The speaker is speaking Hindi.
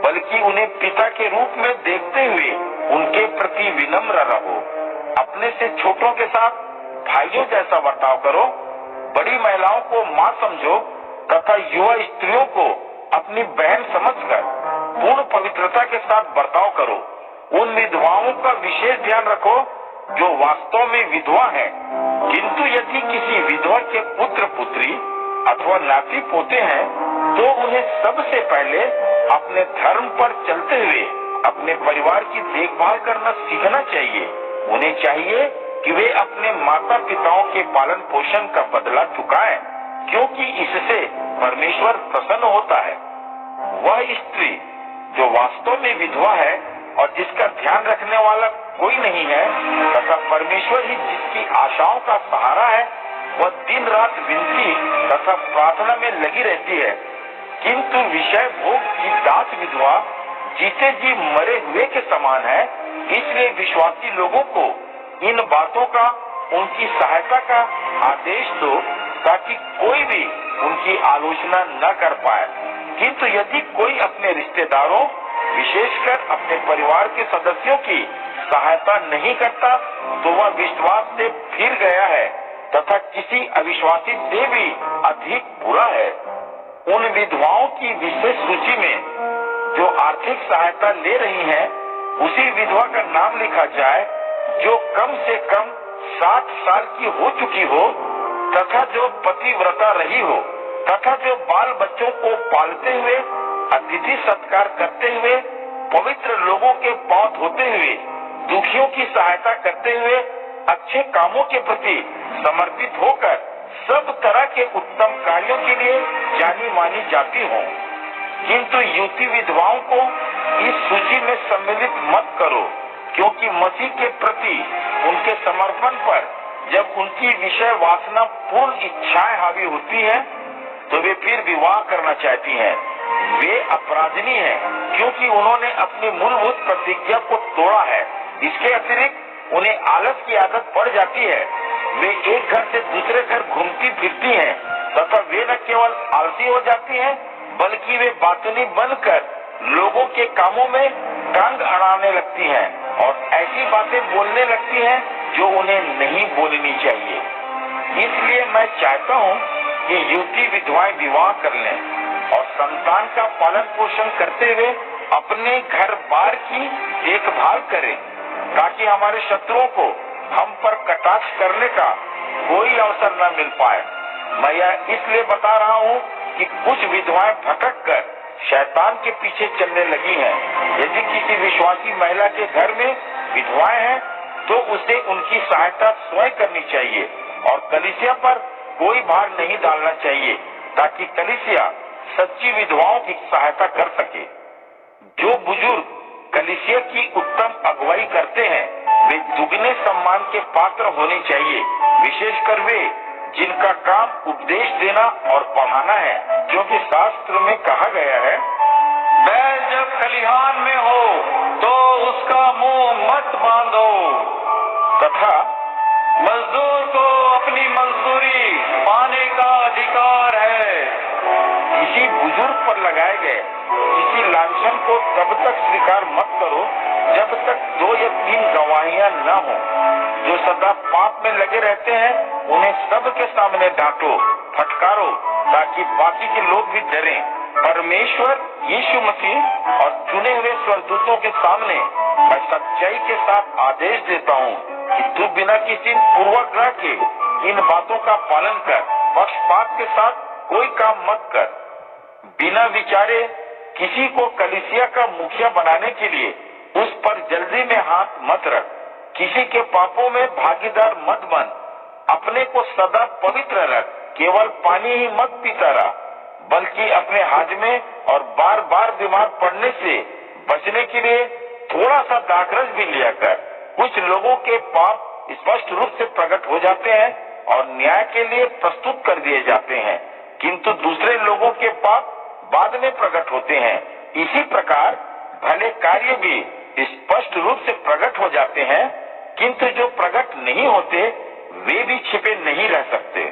बल्कि उन्हें पिता के रूप में देखते हुए उनके प्रति विनम्र रहो। अपने से छोटों के साथ भाइयों जैसा बर्ताव करो। बड़ी महिलाओं को माँ समझो तथा युवा स्त्रियों को अपनी बहन समझकर पूर्ण पवित्रता के साथ बर्ताव करो। उन विधवाओं का विशेष ध्यान रखो जो वास्तव में विधवा है, किंतु यदि किसी विधवा के पुत्र पुत्री अथवा नाती पोते हैं तो उन्हें सबसे पहले अपने धर्म पर चलते हुए अपने परिवार की देखभाल करना सीखना चाहिए। उन्हें चाहिए कि वे अपने माता पिताओं के पालन पोषण का बदला चुकाएं, क्योंकि इससे परमेश्वर प्रसन्न होता है। वह स्त्री जो वास्तव में विधवा है और जिसका ध्यान रखने वाला कोई नहीं है तथा परमेश्वर ही जिसकी आशाओं का सहारा है, वह दिन रात विनती तथा प्रार्थना में लगी रहती है। किंतु विषय भोग की दास विधवा जीते जी मरे हुए के समान है। इसलिए विश्वासी लोगों को इन बातों का उनकी सहायता का आदेश दो ताकि कोई भी उनकी आलोचना न कर पाए। किंतु यदि कोई अपने रिश्तेदारों विशेषकर अपने परिवार के सदस्यों की सहायता नहीं करता तो वह विश्वास से फिर गया है तथा किसी अविश्वासी से भी अधिक बुरा है। उन विधवाओं की विशेष सूची में जो आर्थिक सहायता ले रही हैं, उसी विधवा का नाम लिखा जाए जो कम से कम 60 साल की हो चुकी हो तथा जो पतिव्रता रही हो तथा जो बाल बच्चों को पालते हुए अतिथि सत्कार करते हुए पवित्र लोगों के पांव धोते हुए दुखियों की सहायता करते हुए अच्छे कामों के प्रति समर्पित होकर सब तरह के उत्तम कार्यों के लिए जानी मानी जाती हो। किंतु युवती विधवाओं को इस सूची में सम्मिलित मत करो, क्योंकि मसीह के प्रति उनके समर्पण पर जब उनकी विषय वासना पूर्ण इच्छाएं हावी होती हैं, तो वे फिर विवाह करना चाहती हैं। वे अपराधनी हैं, क्योंकि उन्होंने अपनी मूलभूत प्रतिज्ञा को तोड़ा है। इसके अतिरिक्त उन्हें आलस की आदत पड़ जाती है। वे एक घर से दूसरे घर घूमती फिरती हैं तथा वे न केवल आलसी हो जाती हैं, बल्कि वे बातूनी बनकर लोगों के कामों में टांग अड़ाने लगती हैं और ऐसी बातें बोलने लगती हैं जो उन्हें नहीं बोलनी चाहिए। इसलिए मैं चाहता हूँ कि युवती विधवाएं विवाह कर लें और संतान का पालन पोषण करते हुए अपने घर बार की देखभाल करें, ताकि हमारे शत्रुओं को हम पर कटाक्ष करने का कोई अवसर न मिल पाए। मैं यह इसलिए बता रहा हूँ कि कुछ विधवाएं भटक कर शैतान के पीछे चलने लगी हैं। यदि किसी विश्वासी महिला के घर में विधवाएं हैं तो उसे उनकी सहायता स्वयं करनी चाहिए और कलीसिया पर कोई भार नहीं डालना चाहिए, ताकि कलीसिया सच्ची विधवाओं की सहायता कर सके। जो बुजुर्ग कलीसिया की उत्तम अगुवाई करते हैं वे दुगने सम्मान के पात्र होने चाहिए, विशेषकर वे जिनका काम उपदेश देना और पढ़ाना है, क्योंकि शास्त्र में कहा गया है, बैल जब खलिहान में हो तो उसका मुंह मत बांधो, तथा मजदूर को अपनी मजदूरी पाने का अधिकार है। किसी बुजुर्ग पर लगाए गए किसी लांछन को तब तक स्वीकार मत करो जब तक 2 या 3 गवाहियां न हो। जो सदा पाप में लगे रहते हैं उन्हें सबके सामने डांटो, फटकारो, ताकि बाकी के लोग भी डरें। परमेश्वर यीशु मसीह और चुने हुए स्वर्गदूतों के सामने मैं सच्चाई के साथ आदेश देता हूँ कि तू बिना किसी पूर्वाग्रह के इन बातों का पालन कर। पक्षपात के साथ कोई काम मत कर। बिना विचारे किसी को कलीसिया का मुखिया बनाने के लिए उस पर जल्दी में हाथ मत रख। किसी के पापों में भागीदार मत बन। अपने को सदा पवित्र रख। केवल पानी ही मत पीता रह, बल्कि अपने हाजमे और बार बार बीमार पड़ने से बचने के लिए थोड़ा सा दाखरस भी लिया कर। कुछ लोगों के पाप स्पष्ट रूप से प्रकट हो जाते हैं और न्याय के लिए प्रस्तुत कर दिए जाते हैं, किंतु दूसरे लोगों के पाप बाद में प्रकट होते हैं। इसी प्रकार भले कार्य भी स्पष्ट रूप से प्रकट हो जाते हैं, किंतु जो प्रकट नहीं होते वे भी छिपे नहीं रह सकते।